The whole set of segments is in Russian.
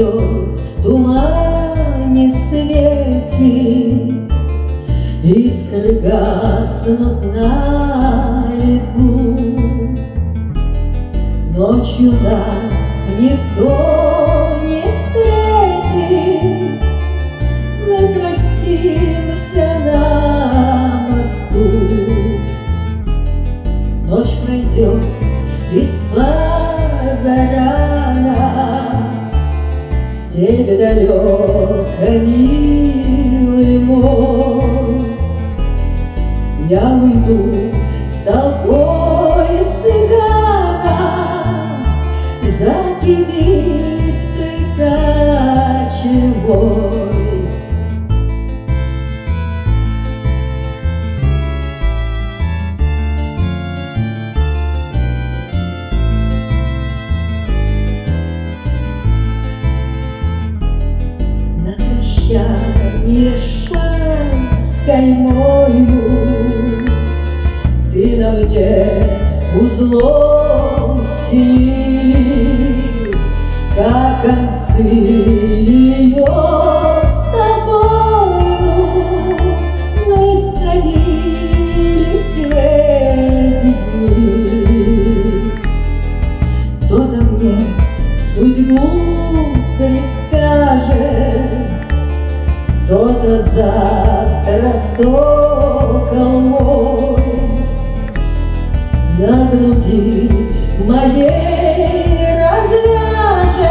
в тумане светит, искры гаснут на лету. Ночью нас никто не встретит, мы простимся на мосту. Ночь пройдет без позарана, в степи далеко, милый мой. Я уйду с толпой цыганок за кибиткой кочевой. На прощанье шаль с каймою ты на мне узлом стяни, как концы ее с тобою мы сходились в эти дни. Кто-то мне судьбу предскажет, кто-то завтра сокол мой на груди моей развяжет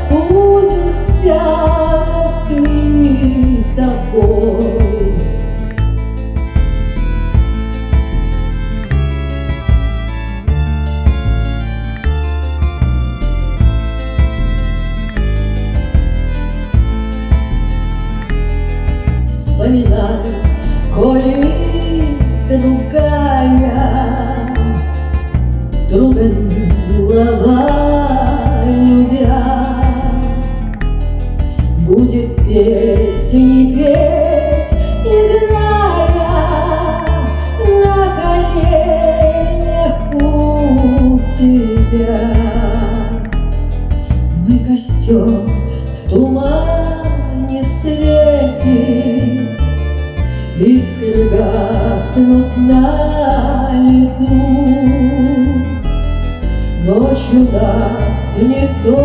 узел стянутый тобой. Вспоминай, коли другая, друга милого любя, будет песни петь, играя на коленях у тебя. Мой костер в тумане светит, искры гаснут на лету. Ночью нас никто